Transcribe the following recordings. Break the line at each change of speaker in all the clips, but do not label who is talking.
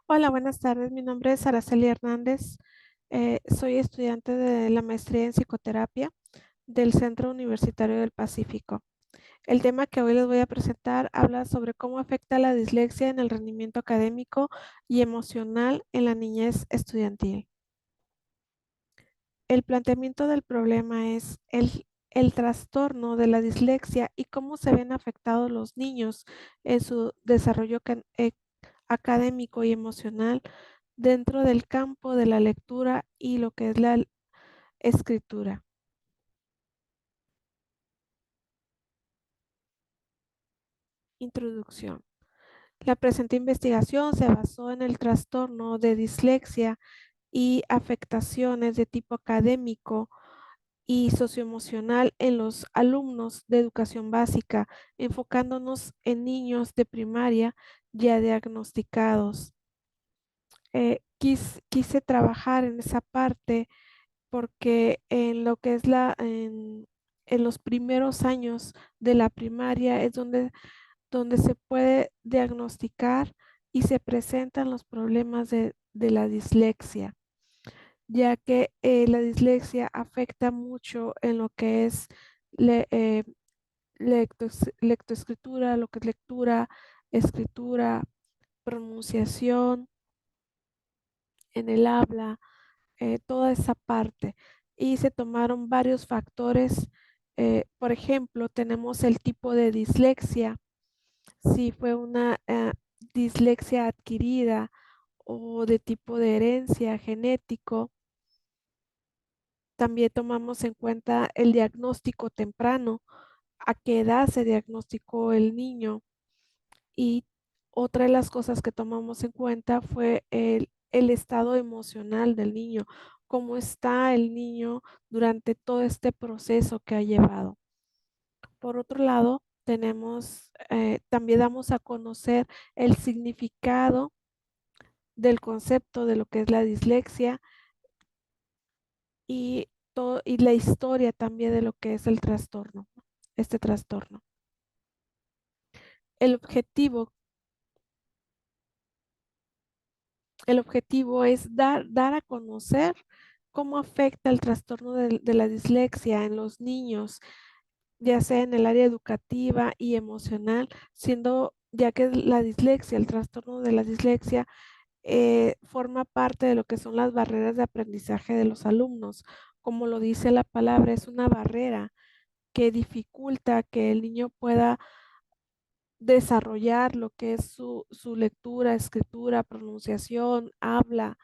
Hola, buenas tardes. Mi nombre es Araceli Hernández. Soy estudiante de la maestría en psicoterapia del Centro Universitario del Pacífico. El tema que hoy les voy a presentar habla sobre cómo afecta la dislexia en el rendimiento académico y emocional en la niñez estudiantil. El planteamiento del problema es el trastorno de la dislexia y cómo se ven afectados los niños en su desarrollo académico y emocional dentro del campo de la lectura y lo que es la escritura. Introducción. La presente investigación se basó en el trastorno de dislexia y afectaciones de tipo académico y socioemocional en los alumnos de educación básica, enfocándonos en niños de primaria ya diagnosticados. Quise trabajar en esa parte porque en lo que es en los primeros años de la primaria es donde se puede diagnosticar y se presentan los problemas de la dislexia, ya que la dislexia afecta mucho en lo que es le- eh, lectoescritura, lo que es lectura, escritura, pronunciación en el habla, toda esa parte. Y se tomaron varios factores. Por ejemplo, tenemos el tipo de dislexia, si fue una dislexia adquirida o de tipo de herencia genético. También tomamos en cuenta el diagnóstico temprano, a qué edad se diagnosticó el niño. Y otra de las cosas que tomamos en cuenta fue el estado emocional del niño, cómo está el niño durante todo este proceso que ha llevado. Por otro lado, también damos a conocer el significado del concepto de lo que es la dislexia y la historia también de lo que es el trastorno, este trastorno. El objetivo El objetivo es dar a conocer cómo afecta el trastorno de la dislexia en los niños, ya sea en el área educativa y emocional, siendo ya que la dislexia, el trastorno de la dislexia, forma parte de lo que son las barreras de aprendizaje de los alumnos. Como lo dice la palabra, es una barrera que dificulta que el niño pueda desarrollar lo que es su lectura, escritura, pronunciación, habla,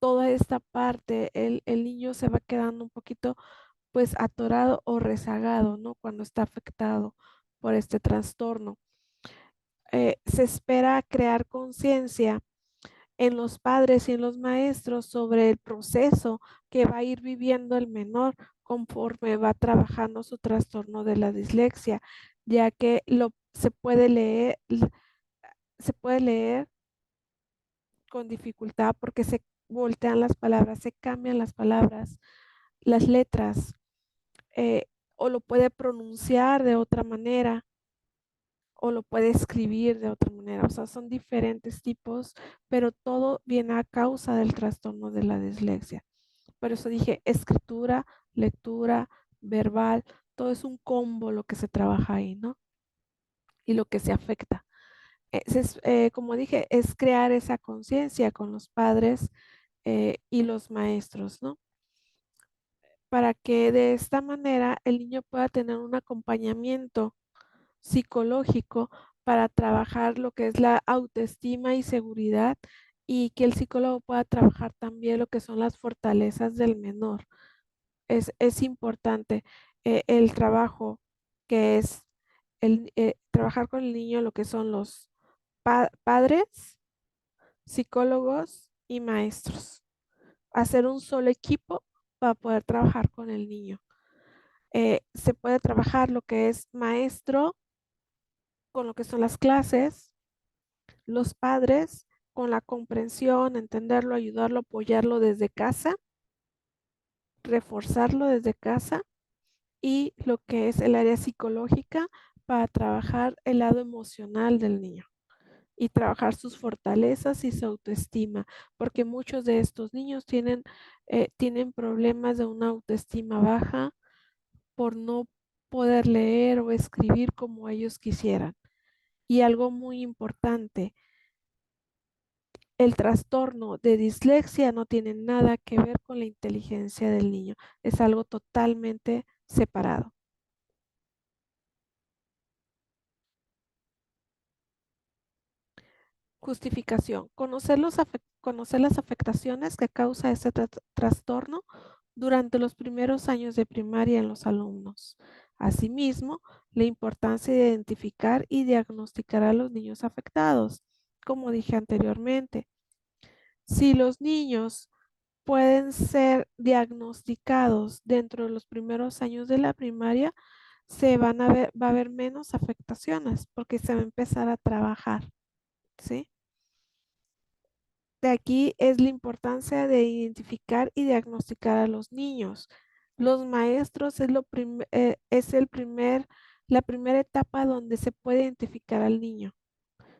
toda esta parte, el niño se va quedando un poquito pues atorado o rezagado, ¿no? Cuando está afectado por este trastorno. Se espera crear conciencia en los padres y en los maestros sobre el proceso que va a ir viviendo el menor conforme va trabajando su trastorno de la dislexia, ya que se puede leer con dificultad porque se voltean las palabras, se cambian las palabras, las letras, eh, o lo puede pronunciar de otra manera, o lo puede escribir de otra manera. O sea, son diferentes tipos, pero todo viene a causa del trastorno de la dislexia. Por eso dije escritura, lectura, verbal, todo es un combo lo que se trabaja ahí, ¿no? Y lo que se afecta. Como dije, es crear esa conciencia con los padres y los maestros, ¿no? Para que de esta manera el niño pueda tener un acompañamiento psicológico para trabajar lo que es la autoestima y seguridad y que el psicólogo pueda trabajar también lo que son las fortalezas del menor. Es importante el trabajo que es trabajar con el niño, lo que son los padres, psicólogos y maestros. Hacer un solo equipo para poder trabajar con el niño. Se puede trabajar lo que es maestro con lo que son las clases, los padres con la comprensión, entenderlo, ayudarlo, apoyarlo desde casa, reforzarlo desde casa y lo que es el área psicológica para trabajar el lado emocional del niño. y trabajar sus fortalezas y su autoestima, porque muchos de estos niños tienen problemas de una autoestima baja por no poder leer o escribir como ellos quisieran. Y algo muy importante, el trastorno de dislexia no tiene nada que ver con la inteligencia del niño, es algo totalmente separado. Justificación. Conocer las afectaciones que causa este trastorno durante los primeros años de primaria en los alumnos. Asimismo, la importancia de identificar y diagnosticar a los niños afectados. Como dije anteriormente, si los niños pueden ser diagnosticados dentro de los primeros años de la primaria, va a haber menos afectaciones porque se va a empezar a trabajar, ¿sí? De aquí es la importancia de identificar y diagnosticar a los niños. Los maestros es la primera etapa donde se puede identificar al niño.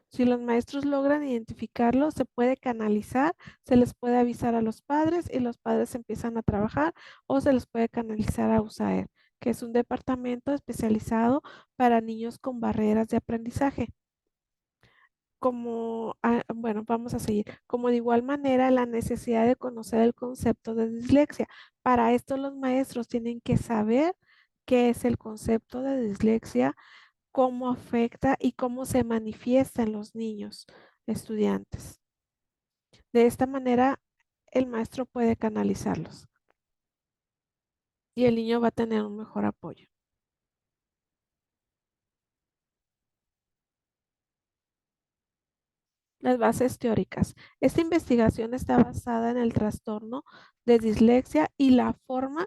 Si los maestros logran identificarlo, se puede canalizar, se les puede avisar a los padres y los padres empiezan a trabajar o se les puede canalizar a USAER, que es un departamento especializado para niños con barreras de aprendizaje. Bueno, vamos a seguir. Como de igual manera, la necesidad de conocer el concepto de dislexia. Para esto los maestros tienen que saber qué es el concepto de dislexia, cómo afecta y cómo se manifiesta en los niños estudiantes. De esta manera, el maestro puede canalizarlos y el niño va a tener un mejor apoyo. Las bases teóricas. Esta investigación está basada en el trastorno de dislexia y la forma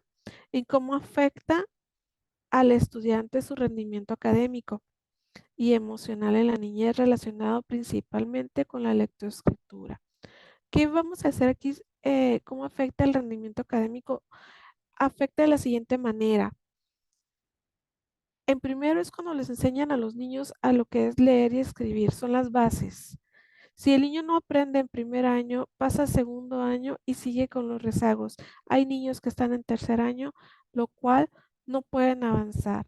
en cómo afecta al estudiante su rendimiento académico y emocional en la niñez relacionado principalmente con la lectoescritura. ¿Qué vamos a hacer aquí? ¿Cómo afecta el rendimiento académico? Afecta de la siguiente manera. En primero es cuando les enseñan a los niños a lo que es leer y escribir, son las bases. Si el niño no aprende en primer año, pasa a segundo año y sigue con los rezagos. Hay niños que están en tercer año, lo cual no pueden avanzar.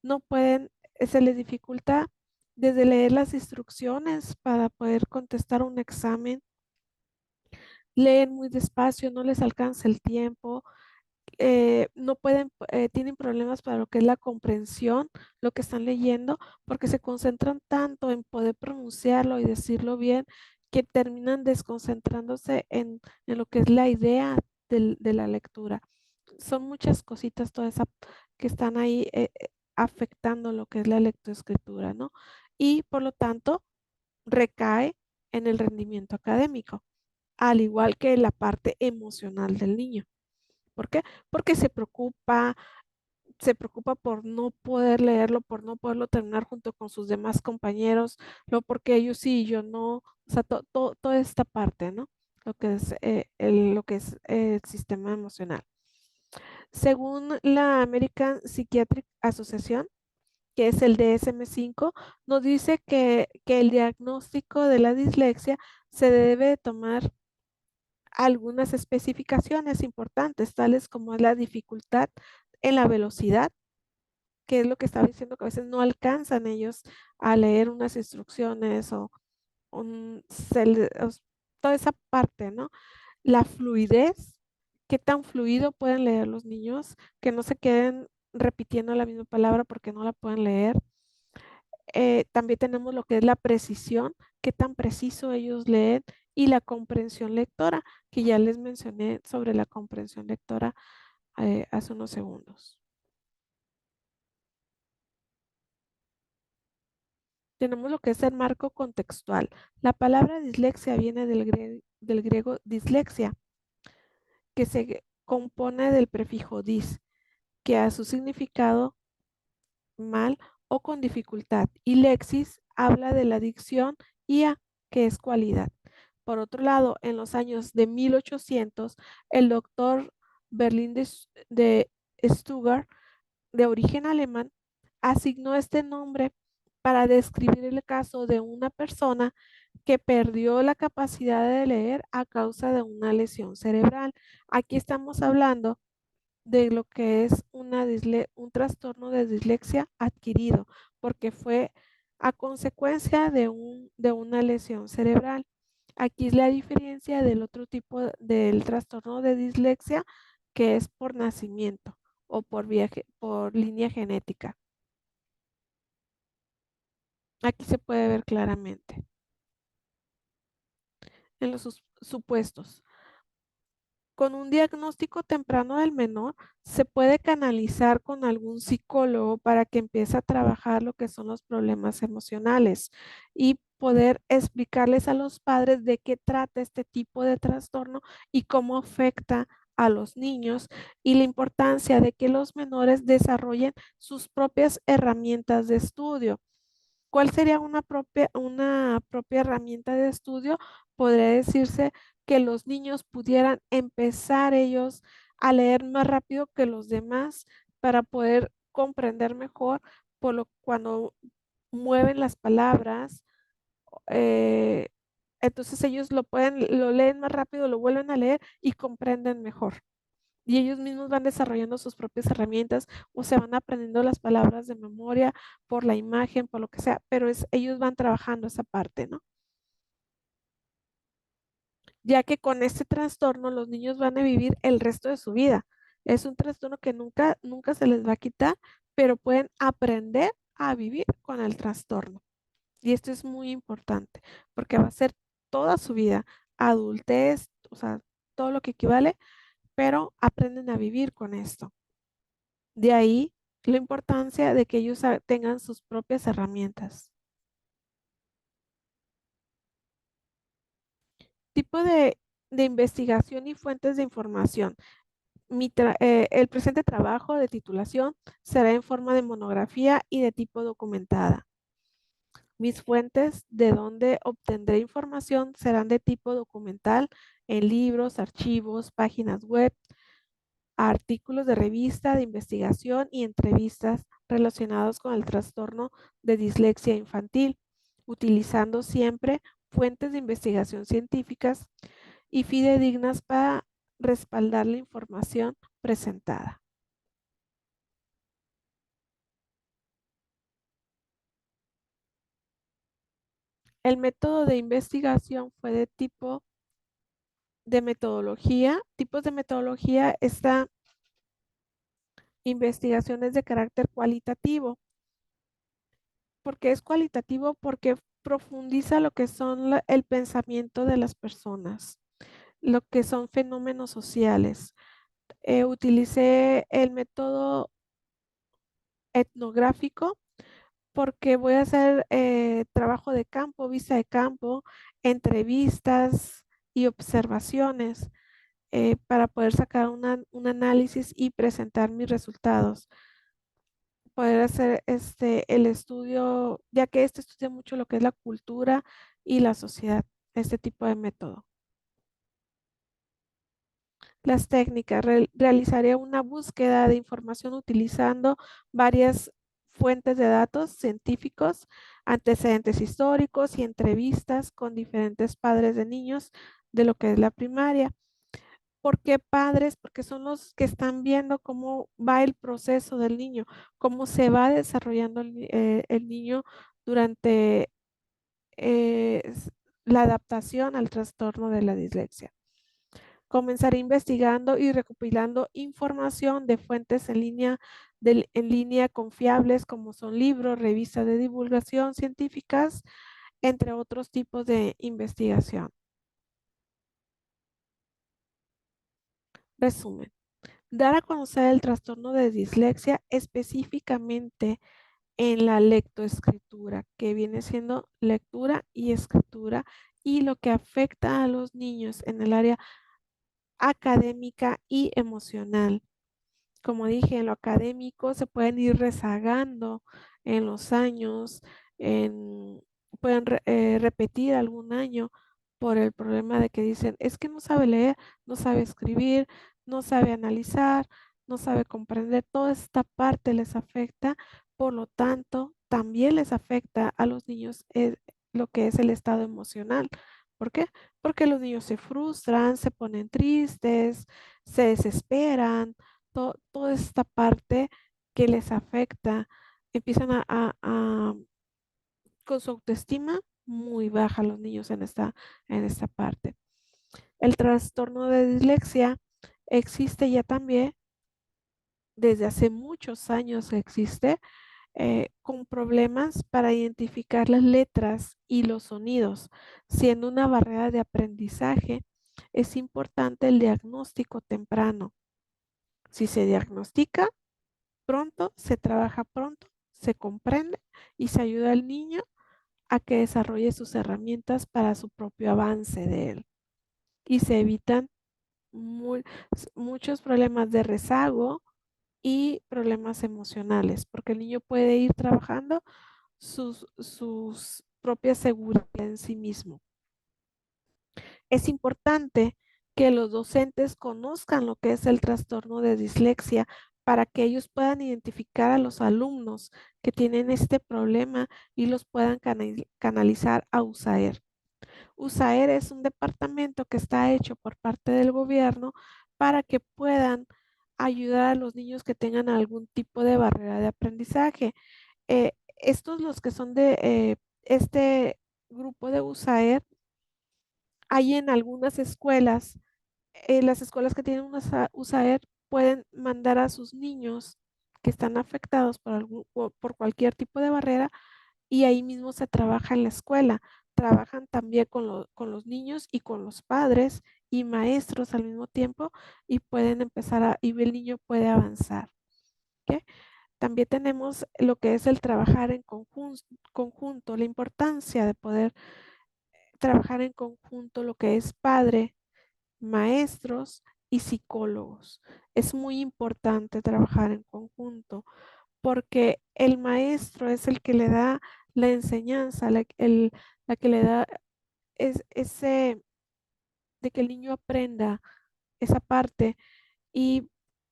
No pueden, se les dificulta desde leer las instrucciones para poder contestar un examen. Leen muy despacio, no les alcanza el tiempo, no pueden, tienen problemas para lo que es la comprensión, lo que están leyendo, porque se concentran tanto en poder pronunciarlo y decirlo bien, que terminan desconcentrándose en lo que es la idea de la lectura. Son muchas cositas todas que están ahí afectando lo que es la lectoescritura, ¿no? Y por lo tanto, recae en el rendimiento académico, al igual que la parte emocional del niño. ¿Por qué? Porque se preocupa por no poder leerlo, por no poderlo terminar junto con sus demás compañeros, no porque ellos sí y yo no, o sea, toda esta parte, ¿no? Lo que es, lo que es el sistema emocional. Según la American Psychiatric Association, que es el DSM-5, nos dice que el diagnóstico de la dislexia se debe de tomar algunas especificaciones importantes, tales como la dificultad en la velocidad, que es lo que estaba diciendo, que a veces no alcanzan ellos a leer unas instrucciones o, toda esa parte, ¿no? La fluidez, qué tan fluido pueden leer los niños, que no se queden repitiendo la misma palabra porque no la pueden leer. También tenemos lo que es la precisión, qué tan preciso ellos leen y la comprensión lectora, que ya les mencioné sobre la comprensión lectora hace unos segundos. Tenemos lo que es el marco contextual. La palabra dislexia viene del griego dislexia, que se compone del prefijo dis, que a su significado mal o con dificultad, y lexis habla de la dicción y a, que es cualidad. Por otro lado, en los años de 1800, el doctor Berlín de Stuttgart, de origen alemán, asignó este nombre para describir el caso de una persona que perdió la capacidad de leer a causa de una lesión cerebral. Aquí estamos hablando de lo que es un trastorno de dislexia adquirido, porque fue a consecuencia de una lesión cerebral. Aquí es la diferencia del otro tipo del trastorno de dislexia, que es por nacimiento o por línea genética. Aquí se puede ver claramente en los supuestos. Con un diagnóstico temprano del menor, se puede canalizar con algún psicólogo para que empiece a trabajar lo que son los problemas emocionales y poder explicarles a los padres de qué trata este tipo de trastorno y cómo afecta a los niños y la importancia de que los menores desarrollen sus propias herramientas de estudio. ¿Cuál sería una propia herramienta de estudio? Podría decirse que los niños pudieran empezar ellos a leer más rápido que los demás para poder comprender mejor cuando mueven las palabras. eh, entonces ellos lo leen más rápido, lo vuelven a leer y comprenden mejor. Y ellos mismos van desarrollando sus propias herramientas o se van aprendiendo las palabras de memoria por la imagen, por lo que sea, pero ellos van trabajando esa parte, ¿no? Ya que con este trastorno los niños van a vivir el resto de su vida. Es un trastorno que nunca se les va a quitar, pero pueden aprender a vivir con el trastorno. Y esto es muy importante porque va a ser toda su vida, adultez, o sea, todo lo que equivale, pero aprenden a vivir con esto. De ahí la importancia de que ellos tengan sus propias herramientas. Tipo de investigación y fuentes de información. El presente trabajo de titulación será en forma de monografía y de tipo documentada. Mis fuentes de donde obtendré información serán de tipo documental en libros, archivos, páginas web, artículos de revista, de investigación y entrevistas relacionados con el trastorno de dislexia infantil, utilizando siempre fuentes de investigación científicas y fidedignas para respaldar la información presentada. El método de investigación fue de tipo de metodología. Tipos de metodología, esta investigación es de carácter cualitativo. ¿Por qué es cualitativo? Porque profundiza lo que son el pensamiento de las personas, lo que son fenómenos sociales. Utilicé el método etnográfico porque voy a hacer trabajo de campo, vista de campo, entrevistas y observaciones para poder sacar un análisis y presentar mis resultados. Poder hacer el estudio, ya que estudia mucho lo que es la cultura y la sociedad, este tipo de método. Las técnicas, realizaré una búsqueda de información utilizando varias fuentes de datos científicos, antecedentes históricos y entrevistas con diferentes padres de niños de lo que es la primaria. ¿Por qué padres? Porque son los que están viendo cómo va el proceso del niño, cómo se va desarrollando el niño durante la adaptación al trastorno de la dislexia. Comenzaré investigando y recopilando información de fuentes en línea confiables como son libros, revistas de divulgación científicas, entre otros tipos de investigación. Resumen. Dar a conocer el trastorno de dislexia específicamente en la lectoescritura, que viene siendo lectura y escritura, y lo que afecta a los niños en el área académica y emocional. Como dije, en lo académico se pueden ir rezagando en los años, pueden repetir algún año por el problema de que dicen, es que no sabe leer, no sabe escribir, no sabe analizar, no sabe comprender. Toda esta parte les afecta, por lo tanto, también les afecta a los niños lo que es el estado emocional. ¿Por qué? Porque los niños se frustran, se ponen tristes, se desesperan, toda esta parte que les afecta, empiezan con su autoestima muy baja los niños en esta parte. El trastorno de dislexia existe ya también, desde hace muchos años existe, con problemas para identificar las letras y los sonidos. Siendo una barrera de aprendizaje, es importante el diagnóstico temprano. Si se diagnostica pronto, se trabaja pronto, se comprende y se ayuda al niño a que desarrolle sus herramientas para su propio avance de él. Y se evitan mu- muchos problemas de rezago y problemas emocionales, porque el niño puede ir trabajando sus propias seguridad en sí mismo. Es importante que los docentes conozcan lo que es el trastorno de dislexia para que ellos puedan identificar a los alumnos que tienen este problema y los puedan canalizar a USAER. USAER es un departamento que está hecho por parte del gobierno para que puedan ayudar a los niños que tengan algún tipo de barrera de aprendizaje. Estos los que son de este grupo de USAER, hay en algunas escuelas, las escuelas que tienen una USAER pueden mandar a sus niños que están afectados por cualquier tipo de barrera y ahí mismo se trabaja en la escuela. Trabajan también con los niños y con los padres y maestros al mismo tiempo y pueden y el niño puede avanzar. ¿Ok? También tenemos lo que es el trabajar en conjunto, la importancia de poder trabajar en conjunto, lo que es padre, maestros y psicólogos. Es muy importante trabajar en conjunto porque el maestro es el que le da la enseñanza, la que le da ese de que el niño aprenda esa parte y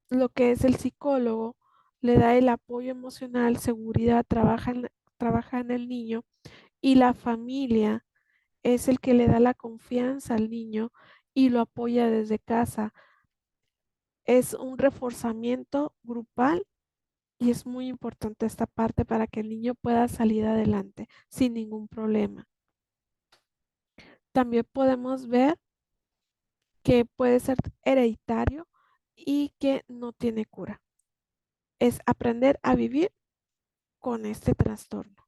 lo que es el psicólogo le da el apoyo emocional, seguridad, trabaja en el niño y la familia es el que le da la confianza al niño y lo apoya desde casa. Es un reforzamiento grupal y es muy importante esta parte para que el niño pueda salir adelante sin ningún problema. También podemos ver que puede ser hereditario y que no tiene cura. Es aprender a vivir con este trastorno.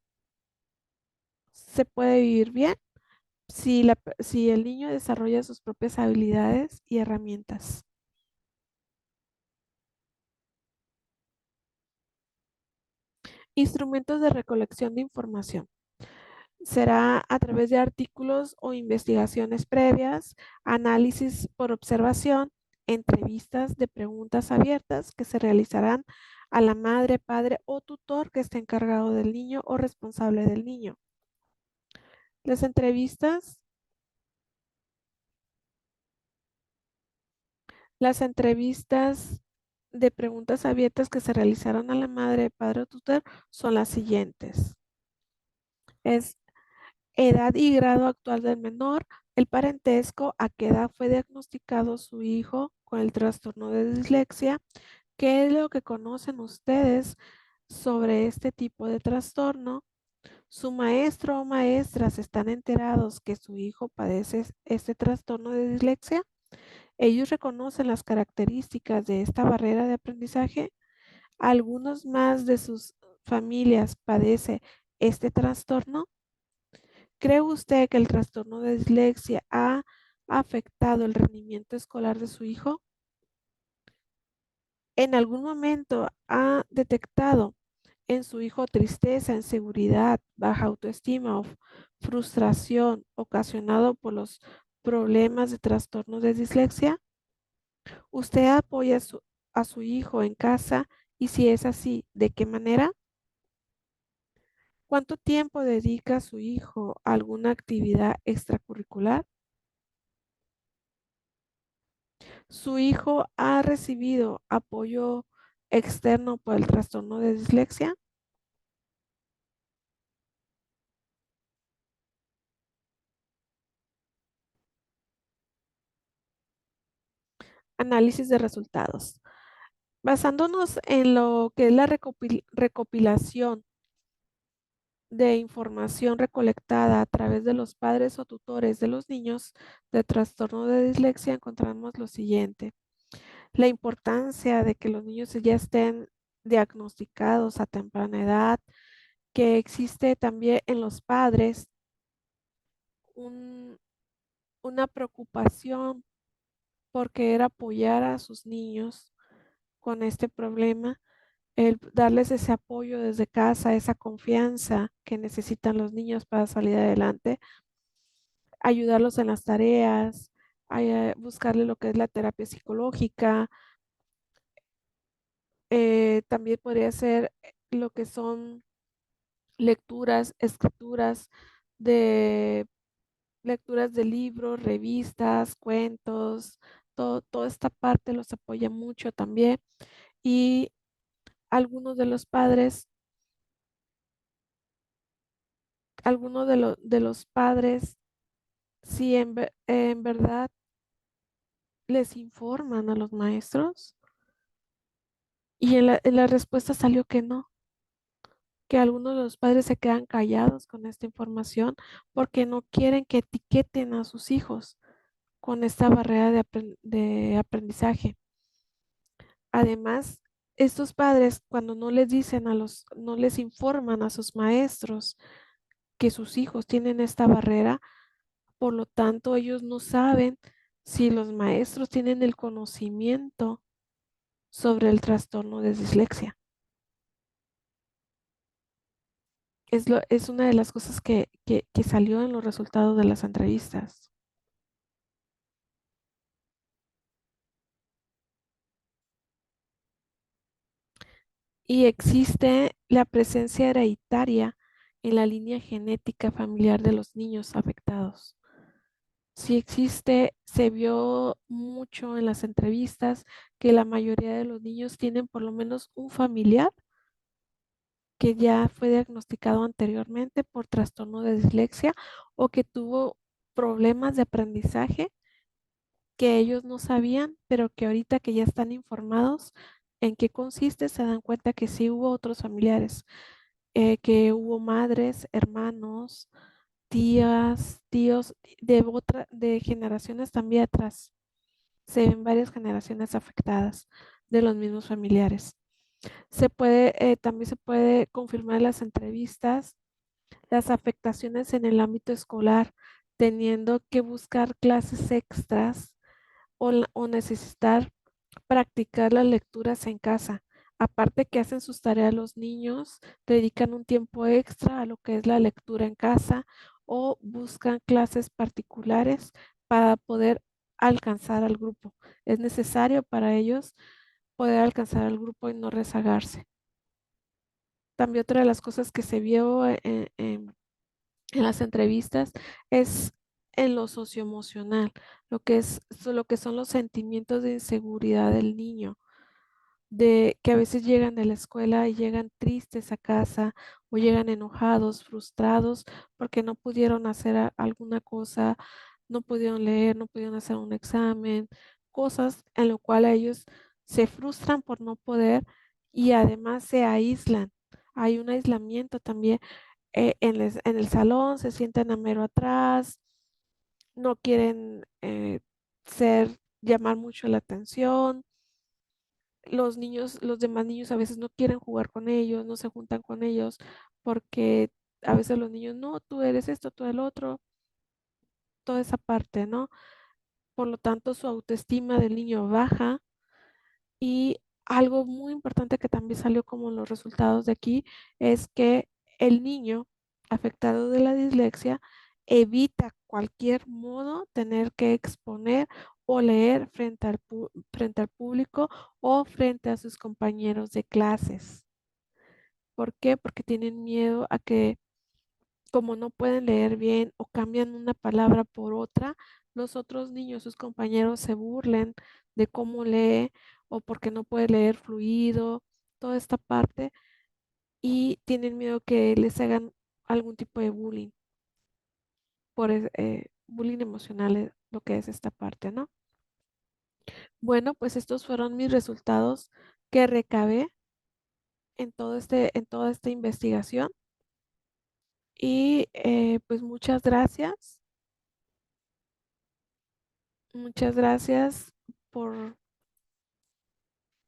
Se puede vivir bien si el niño desarrolla sus propias habilidades y herramientas. Instrumentos de recolección de información. Será a través de artículos o investigaciones previas, análisis por observación, entrevistas de preguntas abiertas que se realizarán a la madre, padre o tutor que esté encargado del niño o responsable del niño. Las las entrevistas de preguntas abiertas que se realizaron a la madre, padre o tutor son las siguientes. Es edad y grado actual del menor, el parentesco, a qué edad fue diagnosticado su hijo con el trastorno de dislexia, qué es lo que conocen ustedes sobre este tipo de trastorno, su maestro o maestras están enterados que su hijo padece este trastorno de dislexia, ellos reconocen las características de esta barrera de aprendizaje, algunos más de sus familias padece este trastorno. ¿Cree usted que el trastorno de dislexia ha afectado el rendimiento escolar de su hijo? ¿En algún momento ha detectado en su hijo tristeza, inseguridad, baja autoestima o frustración ocasionado por los problemas de trastorno de dislexia? ¿Usted apoya a su hijo en casa y si es así, de qué manera? ¿Cuánto tiempo dedica su hijo a alguna actividad extracurricular? ¿Su hijo ha recibido apoyo externo por el trastorno de dislexia? Análisis de resultados. Basándonos en lo que es la recopilación de información recolectada a través de los padres o tutores de los niños de trastorno de dislexia, encontramos lo siguiente. La importancia de que los niños ya estén diagnosticados a temprana edad, que existe también en los padres un- una preocupación por querer apoyar a sus niños con este problema, el darles ese apoyo desde casa, esa confianza que necesitan los niños para salir adelante, ayudarlos en las tareas, buscarle lo que es la terapia psicológica, también podría ser lo que son lecturas, escrituras de lecturas de libros, revistas, cuentos, toda esta parte los apoya mucho también. Y algunos de los padres, algunos de los padres, sí en verdad les informan a los maestros y en la respuesta salió que no, que algunos de los padres se quedan callados con esta información porque no quieren que etiqueten a sus hijos con esta barrera de aprendizaje. Además, estos padres cuando no les dicen no les informan a sus maestros que sus hijos tienen esta barrera, por lo tanto ellos no saben si los maestros tienen el conocimiento sobre el trastorno de dislexia. Es una de las cosas que salió en los resultados de las entrevistas. Y existe la presencia hereditaria en la línea genética familiar de los niños afectados. Sí existe, se vio mucho en las entrevistas que la mayoría de los niños tienen por lo menos un familiar que ya fue diagnosticado anteriormente por trastorno de dislexia o que tuvo problemas de aprendizaje que ellos no sabían, pero que ahorita que ya están informados en qué consiste, se dan cuenta que sí hubo otros familiares, que hubo madres, hermanos, tías, tíos de generaciones también atrás. Se ven varias generaciones afectadas de los mismos familiares. También se puede confirmar en las entrevistas las afectaciones en el ámbito escolar, teniendo que buscar clases extras o necesitar practicar las lecturas en casa. Aparte que hacen sus tareas los niños, dedican un tiempo extra a lo que es la lectura en casa o buscan clases particulares para poder alcanzar al grupo. Es necesario para ellos poder alcanzar al grupo y no rezagarse. También otra de las cosas que se vio en las entrevistas es en lo socioemocional, lo que son los sentimientos de inseguridad del niño, de que a veces llegan de la escuela y llegan tristes a casa o llegan enojados, frustrados porque no pudieron hacer alguna cosa, no pudieron leer, no pudieron hacer un examen, cosas en lo cual ellos se frustran por no poder y además se aíslan. Hay un aislamiento también en el salón, se sientan a mero atrás, no quieren llamar mucho la atención. Los niños, los demás niños a veces no quieren jugar con ellos, no se juntan con ellos, porque a veces los niños, no, tú eres esto, tú el otro, toda esa parte, ¿no? Por lo tanto, su autoestima del niño baja. Y algo muy importante que también salió como los resultados de aquí es que el niño afectado de la dislexia evita cualquier modo tener que exponer o leer frente al público o frente a sus compañeros de clases. ¿Por qué? Porque tienen miedo a que como no pueden leer bien o cambian una palabra por otra, los otros niños, sus compañeros, se burlen de cómo lee o porque no puede leer fluido, toda esta parte, y tienen miedo que les hagan algún tipo de bullying, bullying emocional, lo que es esta parte, ¿no? Bueno, pues estos fueron mis resultados que recabé en toda esta investigación. Y pues muchas gracias por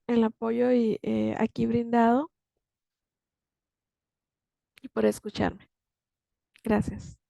el apoyo y aquí brindado y por escucharme. Gracias.